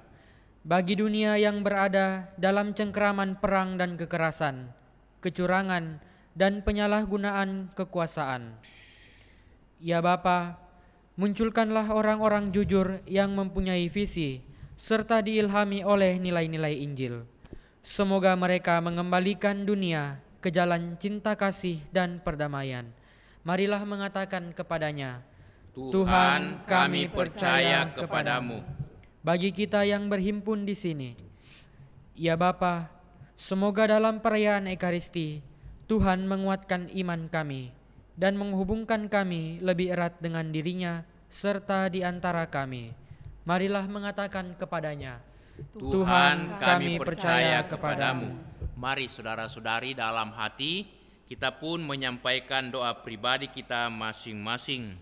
Bagi dunia yang berada dalam cengkeraman perang dan kekerasan, kecurangan dan penyalahgunaan kekuasaan, ya Bapa, munculkanlah orang-orang jujur yang mempunyai visi serta diilhami oleh nilai-nilai Injil. Semoga mereka mengembalikan dunia ke jalan cinta kasih dan perdamaian. Marilah mengatakan kepadanya, Tuhan, kami percaya kepadamu. Bagi kita yang berhimpun di sini, ya Bapa, semoga dalam perayaan Ekaristi Tuhan menguatkan iman kami dan menghubungkan kami lebih erat dengan dirinya serta di antara kami. Marilah mengatakan kepadanya, Tuhan, kami percaya kepadamu. Mari saudara-saudari, dalam hati kita pun menyampaikan doa pribadi kita masing-masing.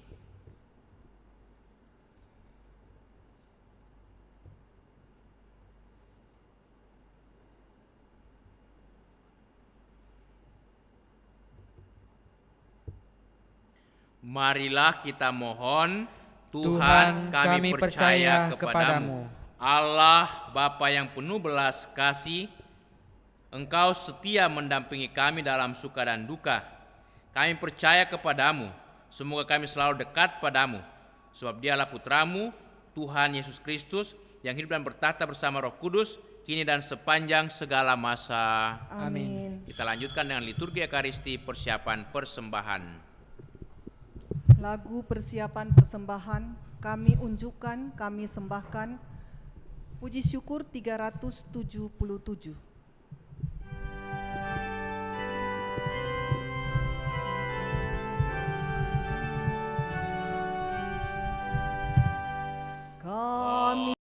Marilah kita mohon, Tuhan, kami percaya kepadamu. Allah, Bapa yang penuh belas kasih, Engkau setia mendampingi kami dalam suka dan duka. Kami percaya kepadamu, semoga kami selalu dekat padamu, sebab Dialah Putramu, Tuhan Yesus Kristus, yang hidup dan bertata bersama Roh Kudus, kini dan sepanjang segala masa. Amin. Kita lanjutkan dengan liturgi Ekaristi, persiapan persembahan. Lagu persiapan persembahan kami unjukkan, kami sembahkan. Puji syukur 377. Kami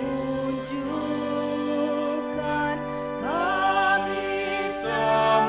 unjukkan, kami sembahkan.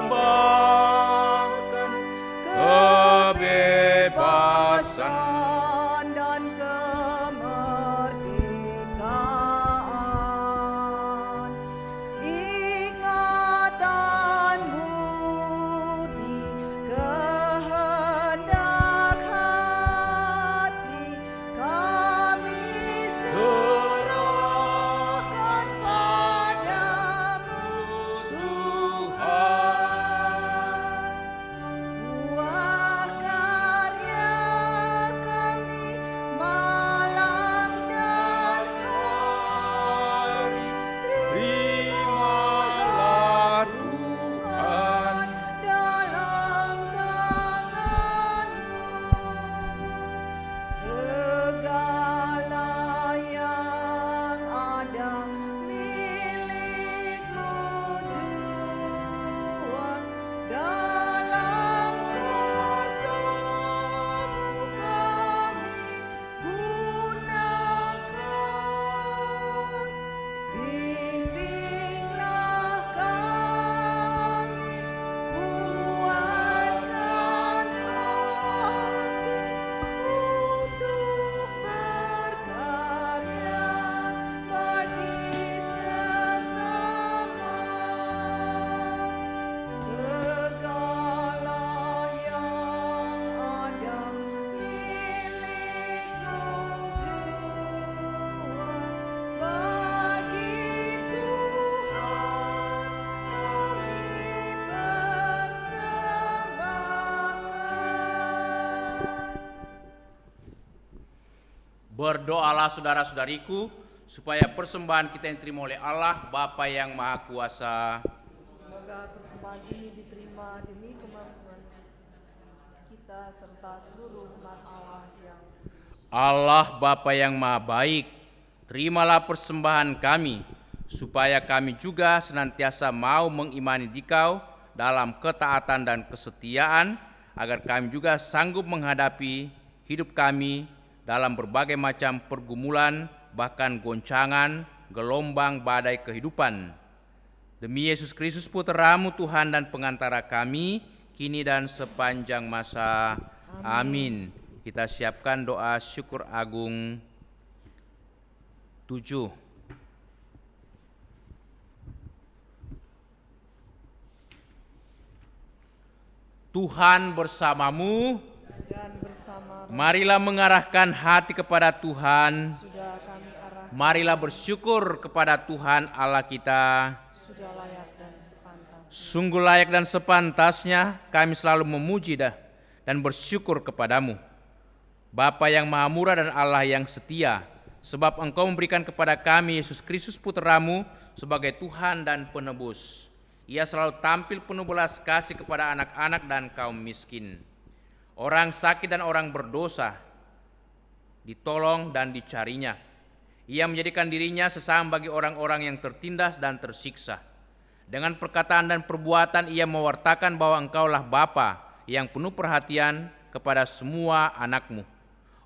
Berdoalah saudara-saudariku, supaya persembahan kita yang diterima oleh Allah, Bapa yang Maha Kuasa. Semoga persembahan ini diterima demi kemampuan kita serta seluruh umat Allah yang Allah Bapa yang Maha Baik, terimalah persembahan kami, supaya kami juga senantiasa mau mengimani Dikau dalam ketaatan dan kesetiaan, agar kami juga sanggup menghadapi hidup kami dalam berbagai macam pergumulan, bahkan goncangan, gelombang badai kehidupan. Demi Yesus Kristus Putra-Mu Tuhan dan pengantara kami, kini dan sepanjang masa. Amin. Kita siapkan doa syukur agung 7. Tuhan bersamamu. dan bersama Marilah mengarahkan hati kepada Tuhan. sudah kami arahkan, Marilah bersyukur kepada Tuhan Allah kita. sudah layak dan sepantasnya. Sungguh layak dan sepantasnya kami selalu memuji dan bersyukur kepadamu, Bapa yang Maha Murah dan Allah yang setia, sebab Engkau memberikan kepada kami Yesus Kristus Putra-Mu sebagai Tuhan dan Penebus. Ia selalu tampil penuh belas kasih kepada anak-anak dan kaum miskin, orang sakit dan orang berdosa, ditolong dan dicarinya. Ia menjadikan dirinya sesama bagi orang-orang yang tertindas dan tersiksa. Dengan perkataan dan perbuatan ia mewartakan bahwa Engkaulah Bapa yang penuh perhatian kepada semua anak-Mu.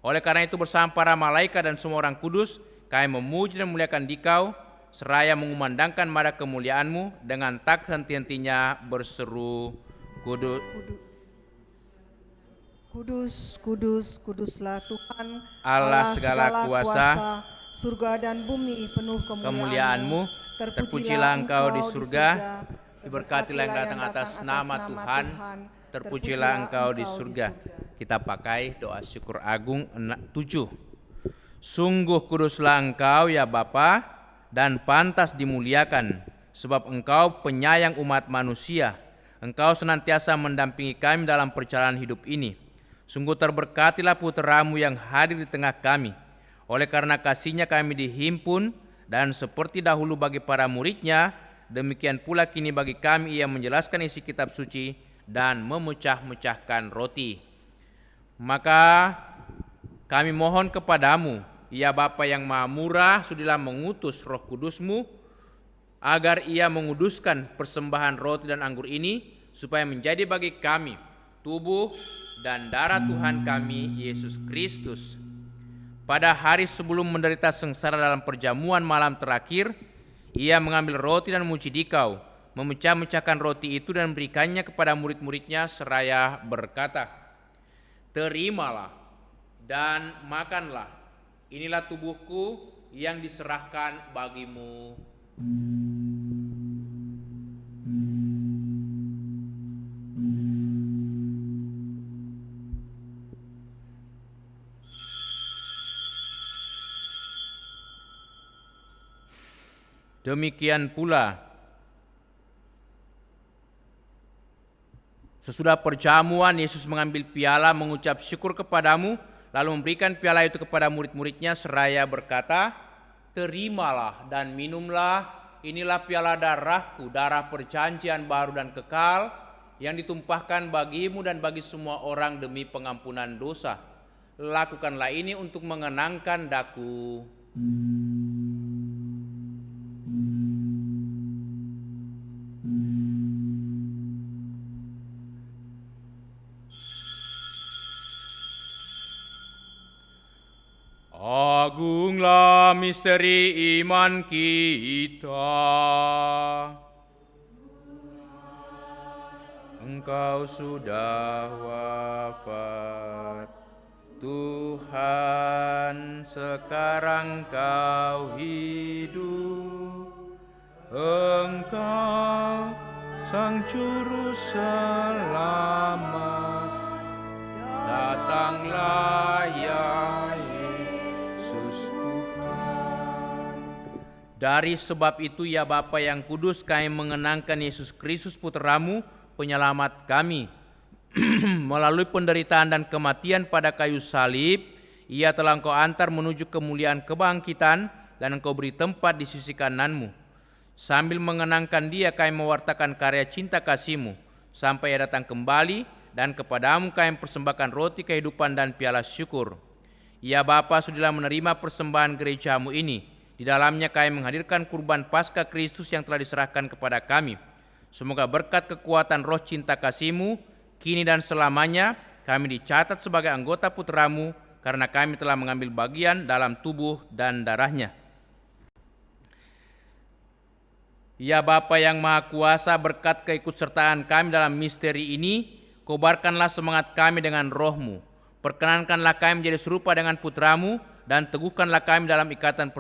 Oleh karena itu bersama para malaikat dan semua orang kudus, kami memuji dan memuliakan Dikau, seraya mengumandangkan mara kemuliaan-Mu dengan tak henti-hentinya berseru, Kudus, Kudus, kudus, kuduslah Tuhan Allah segala kuasa, surga dan bumi penuh kemuliaan-Mu. Terpujilah Engkau di surga, diberkatilah yang datang atas nama Tuhan, terpujilah Engkau di surga. Kita pakai doa syukur agung 7. Sungguh kuduslah Engkau ya Bapa, dan pantas dimuliakan, sebab Engkau penyayang umat manusia. Engkau senantiasa mendampingi kami dalam perjalanan hidup ini. Sungguh terberkatilah Putra-Mu yang hadir di tengah kami. Oleh karena kasih-Nya kami dihimpun, dan seperti dahulu bagi para murid-Nya, demikian pula kini bagi kami Ia menjelaskan isi kitab suci dan memecah-mecahkan roti. Maka kami mohon kepadamu, ya Bapa yang Maha Murah, sudilah mengutus Roh Kudus-Mu, agar Ia menguduskan persembahan roti dan anggur ini, supaya menjadi bagi kami tubuh dan darah Tuhan kami, Yesus Kristus. Pada hari sebelum menderita sengsara dalam perjamuan malam terakhir, Ia mengambil roti dan memuji Dikau, memecah-mecahkan roti itu dan memberikannya kepada murid-murid-Nya seraya berkata, terimalah dan makanlah, inilah tubuhku yang diserahkan bagimu. Demikian pula sesudah perjamuan, Yesus mengambil piala, mengucap syukur kepadamu, lalu memberikan piala itu kepada murid-murid-Nya seraya berkata, terimalah dan minumlah, inilah piala darahku, darah perjanjian baru dan kekal, yang ditumpahkan bagimu dan bagi semua orang demi pengampunan dosa. Lakukanlah ini untuk mengenangkan daku. Agunglah misteri iman kita. Engkau sudah wafat, Tuhan, sekarang Kau hidup. Engkau Sang Juru Selamat, datanglah ya Dari sebab itu ya Bapa yang kudus, kami mengenangkan Yesus Kristus Putra-Mu, penyelamat kami. Melalui penderitaan dan kematian pada kayu salib, Ia telah Engkau antar menuju kemuliaan kebangkitan, dan Engkau beri tempat di sisi kanan-Mu. Sambil mengenangkan Dia, kami mewartakan karya cinta kasih-Mu, sampai Ia datang kembali, dan kepadamu kami persembahkan roti kehidupan dan piala syukur. Ya Bapa, sudilah menerima persembahan gereja-Mu ini. Di dalamnya kami menghadirkan kurban Paskah Kristus yang telah diserahkan kepada kami. Semoga berkat kekuatan roh cinta kasih-Mu, kini dan selamanya, kami dicatat sebagai anggota putra-Mu, karena kami telah mengambil bagian dalam tubuh dan darah-Nya. Ya Bapa yang Maha Kuasa, berkat keikutsertaan kami dalam misteri ini, kobarkanlah semangat kami dengan roh-Mu. Perkenankanlah kami menjadi serupa dengan putra-Mu, dan teguhkanlah kami dalam ikatan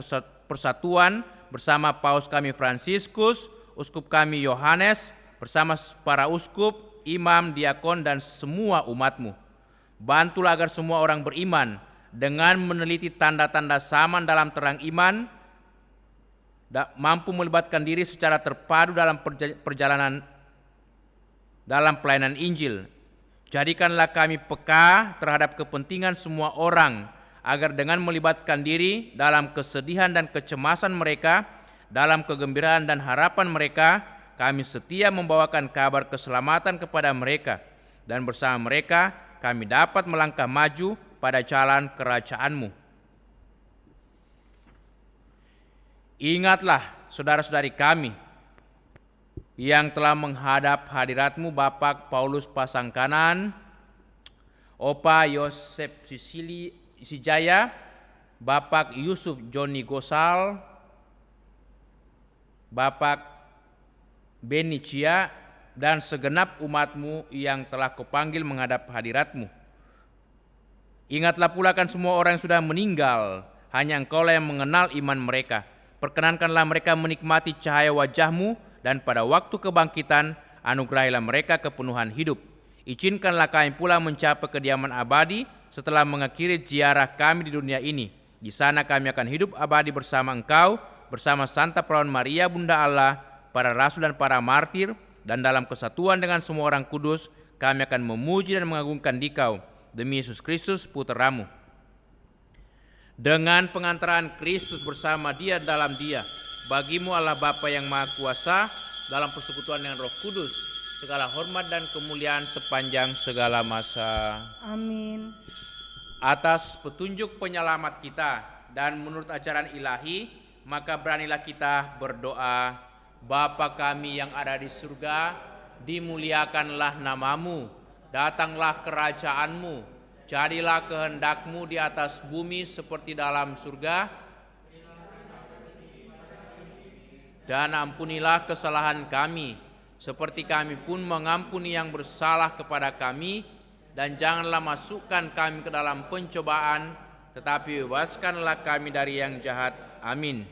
persatuan bersama Paus kami Fransiskus, Uskup kami Yohanes, bersama para uskup, imam, diakon, dan semua umat-Mu. Bantulah agar semua orang beriman dengan meneliti tanda-tanda zaman dalam terang iman, mampu melibatkan diri secara terpadu dalam perjalanan dalam pelayanan Injil. Jadikanlah kami peka terhadap kepentingan semua orang, agar dengan melibatkan diri dalam kesedihan dan kecemasan mereka, dalam kegembiraan dan harapan mereka, kami setia membawakan kabar keselamatan kepada mereka, dan bersama mereka kami dapat melangkah maju pada jalan kerajaan-Mu. Ingatlah saudara-saudari kami yang telah menghadap hadirat-Mu, Bapak Paulus Pasangkanan, Opa Yosef Sijaya, Bapak Yusuf Joni Gosal, Bapak Beni Cia, dan segenap umat-Mu yang telah Kau panggil menghadap hadirat-Mu. Ingatlah pula kan semua orang yang sudah meninggal, hanya Engkaulah yang mengenal iman mereka. Perkenankanlah mereka menikmati cahaya wajah-Mu, dan pada waktu kebangkitan anugerahilah mereka kepenuhan hidup. Izinkanlah kami pula mencapai kediaman abadi setelah mengakhiri ziarah kami di dunia ini. Di sana kami akan hidup abadi bersama Engkau, bersama Santa Perawan Maria Bunda Allah, para rasul dan para martir, dan dalam kesatuan dengan semua orang kudus, kami akan memuji dan mengagungkan Dikau, demi Yesus Kristus Putra-Mu. Dengan pengantaran Kristus bersama Dia dalam Dia, bagi-Mu Allah Bapa yang Maha Kuasa, dalam persekutuan dengan Roh Kudus, segala hormat dan kemuliaan sepanjang segala masa. Amin. Atas petunjuk penyelamat kita dan menurut ajaran ilahi, maka beranilah kita berdoa. Bapa kami yang ada di surga, dimuliakanlah nama-Mu, datanglah kerajaan-Mu, jadilah kehendak-Mu di atas bumi seperti dalam surga, dan ampunilah kesalahan kami, seperti kami pun mengampuni yang bersalah kepada kami, dan janganlah masukkan kami ke dalam pencobaan, tetapi bebaskanlah kami dari yang jahat. Amin.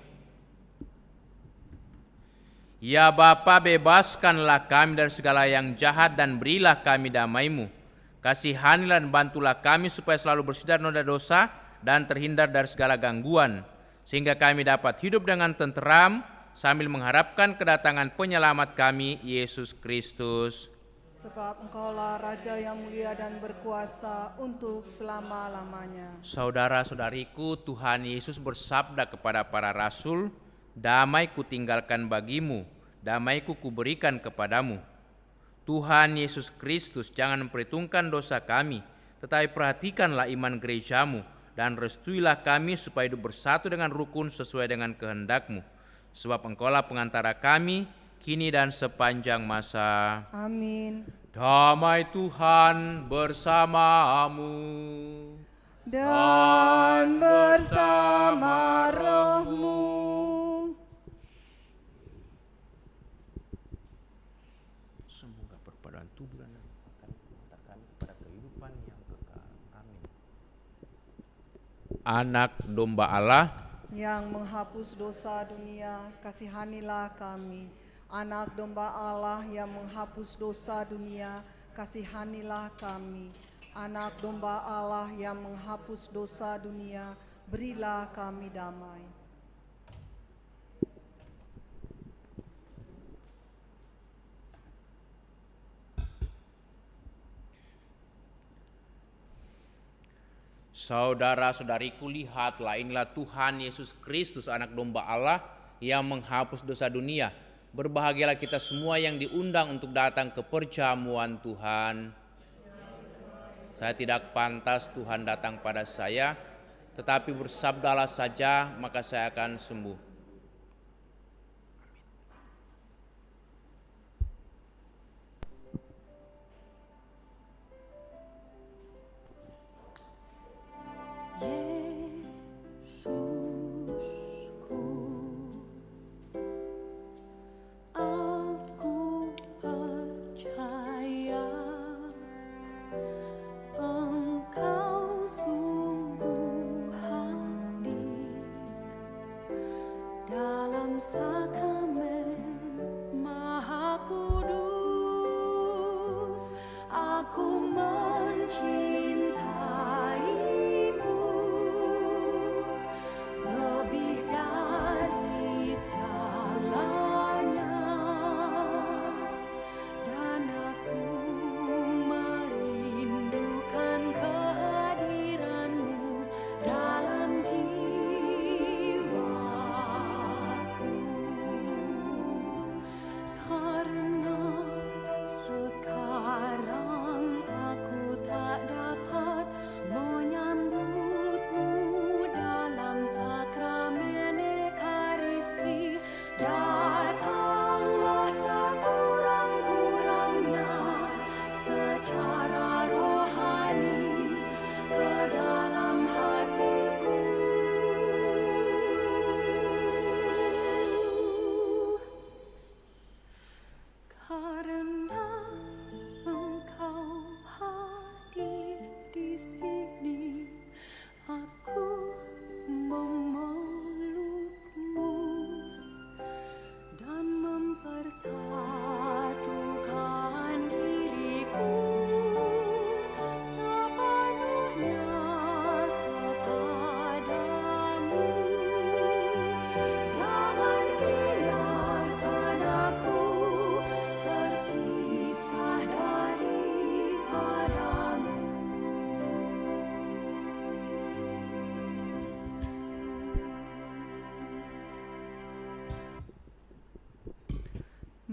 Ya Bapa, bebaskanlah kami dari segala yang jahat dan berilah kami damai-Mu. Kasihanilah dan bantulah kami supaya selalu bersih dari noda dosa dan terhindar dari segala gangguan, sehingga kami dapat hidup dengan tenteram sambil mengharapkan kedatangan penyelamat kami, Yesus Kristus. Sebab Engkaulah Raja yang mulia dan berkuasa untuk selama-lamanya. Saudara-saudariku, Tuhan Yesus bersabda kepada para rasul, "Damai kutinggalkan bagimu, damai-Ku kuberikan kepadamu." Tuhan Yesus Kristus jangan memperhitungkan dosa kami, tetapi perhatikanlah iman gereja-Mu, dan restuilah kami supaya hidup bersatu dengan rukun sesuai dengan kehendak-Mu. Sebab Engkaulah pengantara kami, kini dan sepanjang masa. Amin. Damai Tuhan bersamamu. Dan bersama roh-Mu. Semoga perpaduan tubuh dan akan mengantar kami kepada kehidupan yang kekal. Amin. Anak domba Allah Yang menghapus dosa dunia, kasihanilah kami. Anak domba Allah yang menghapus dosa dunia, kasihanilah kami. Anak domba Allah yang menghapus dosa dunia, berilah kami damai. Saudara-saudariku, lihatlah, inilah Tuhan Yesus Kristus, anak domba Allah yang menghapus dosa dunia. Berbahagialah kita semua yang diundang untuk datang ke perjamuan Tuhan. Saya tidak pantas Tuhan datang pada saya, tetapi bersabdalah saja, maka saya akan sembuh. Yesusku, aku percaya Engkau sungguh hadir dalam sakramen Maha Kudus. Aku mencintaimu lebih dari segalanya, dan aku merindukan kehadiranmu dalam jiwaku. Karena sekarang aku tak dapat menyambutmu dalam sakramen Ekaristi. Datanglah sekurang-kurangnya secara rohani ke dalam hatiku. Karena Engkau hadir di sini, aku memelukmu dan mempersatukan diriku sepenuhnya kepadamu. Jangan biarkan aku terpisah daripadamu.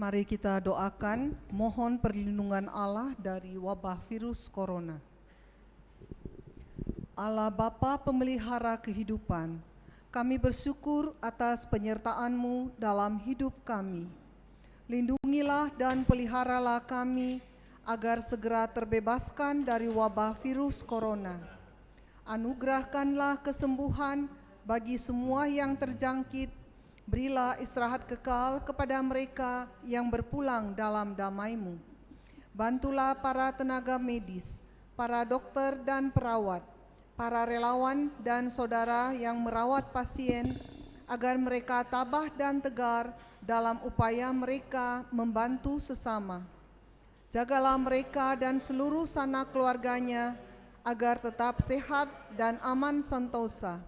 Mari kita doakan, mohon perlindungan Allah dari wabah virus corona. Allah Bapa pemelihara kehidupan, kami bersyukur atas penyertaan-Mu dalam hidup kami. Lindungilah dan peliharalah kami agar segera terbebaskan dari wabah virus corona. Anugerahkanlah kesembuhan bagi semua yang terjangkit. Berilah istirahat kekal kepada mereka yang berpulang dalam damai-Mu. Bantulah para tenaga medis, para dokter dan perawat, para relawan dan saudara yang merawat pasien, agar mereka tabah dan tegar dalam upaya mereka membantu sesama. Jagalah mereka dan seluruh sanak keluarganya, agar tetap sehat dan aman sentosa.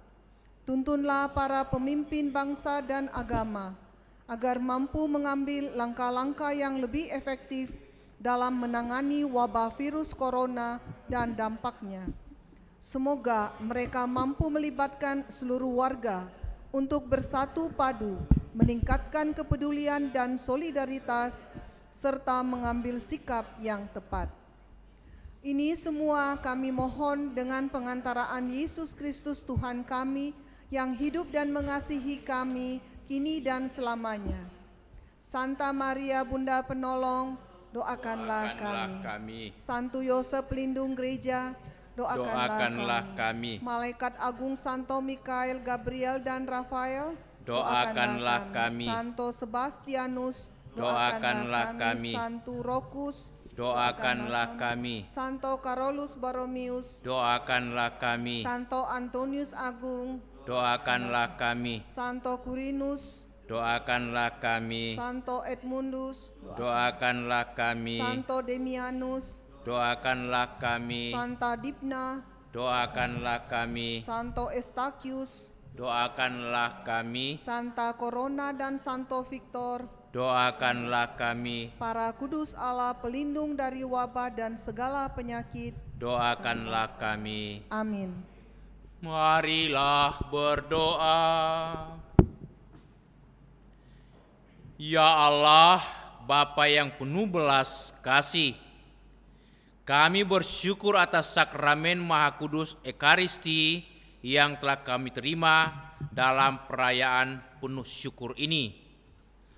Tuntunlah para pemimpin bangsa dan agama, agar mampu mengambil langkah-langkah yang lebih efektif dalam menangani wabah virus corona dan dampaknya. Semoga mereka mampu melibatkan seluruh warga untuk bersatu padu, meningkatkan kepedulian dan solidaritas, serta mengambil sikap yang tepat. Ini semua kami mohon dengan pengantaraan Yesus Kristus Tuhan kami, yang hidup dan mengasihi kami kini dan selamanya. Santa Maria Bunda Penolong, doakanlah kami. Santo Yosef Pelindung Gereja, doakanlah kami. Malaikat Agung Santo Mikael, Gabriel dan Rafael, doakanlah kami. Santo Sebastianus, doakanlah kami. Santo Rokus, doakanlah kami. Santo Carolus Borromeus, doakanlah kami. Santo Antonius Agung, doakanlah kami. Santo Quirinus, doakanlah kami. Santo Edmundus, doakanlah kami. Santo Demianus, doakanlah kami. Santa Dipna, doakanlah kami. Santo Estachius, doakanlah kami. Santa Corona dan Santo Victor, doakanlah kami. Para kudus Allah pelindung dari wabah dan segala penyakit, doakanlah kami. Amin. Marilah berdoa. Ya Allah, Bapa yang penuh belas kasih, kami bersyukur atas sakramen Maha Kudus Ekaristi yang telah kami terima dalam perayaan penuh syukur ini.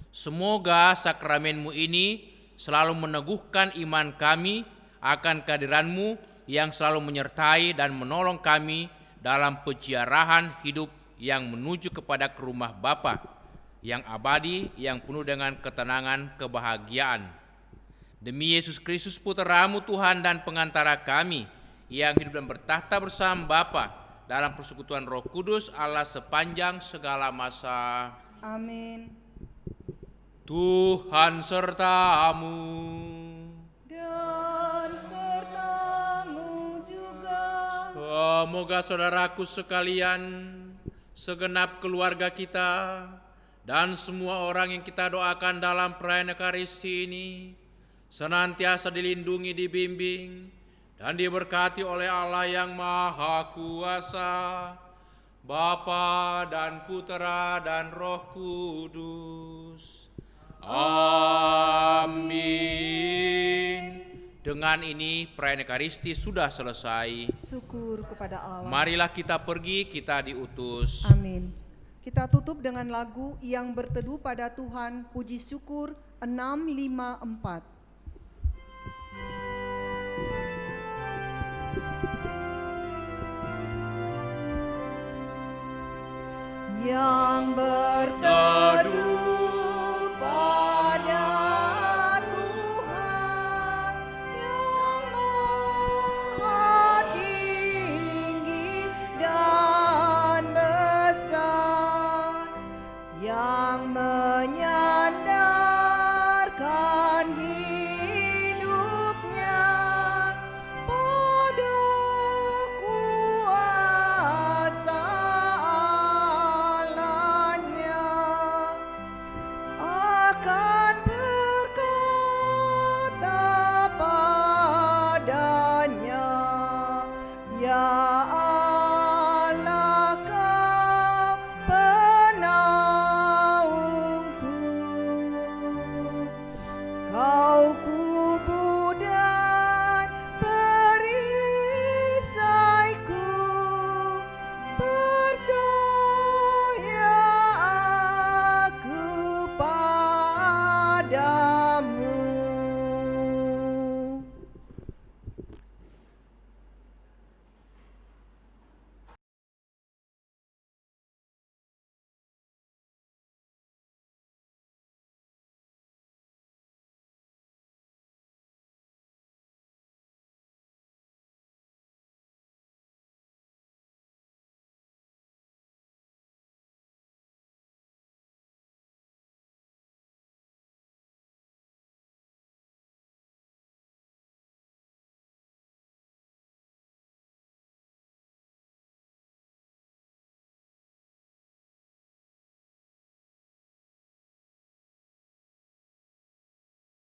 Semoga sakramenmu ini selalu meneguhkan iman kami akan kehadiranmu yang selalu menyertai dan menolong kami dalam peziarahan hidup yang menuju kepada ke rumah Bapa yang abadi, yang penuh dengan ketenangan, kebahagiaan. Demi Yesus Kristus Putra-Mu Tuhan dan pengantara kami, yang hidup dan bertahta bersama Bapa dalam persekutuan Roh Kudus Allah sepanjang segala masa. Amin. Tuhan sertamu. Dan sertamu juga. Semoga saudaraku sekalian, segenap keluarga kita, dan semua orang yang kita doakan dalam perayaan Ekaristi ini senantiasa dilindungi, dibimbing, dan diberkati oleh Allah yang Maha Kuasa, Bapa dan Putera dan Roh Kudus. Amin. Dengan ini perayaan Ekaristi sudah selesai. Syukur kepada Allah. Marilah kita pergi, kita diutus. Amin. Kita tutup dengan lagu yang berteduh pada Tuhan, puji syukur 654. Yang berteduh pada Tuhan yang maha tinggi dan besar, yang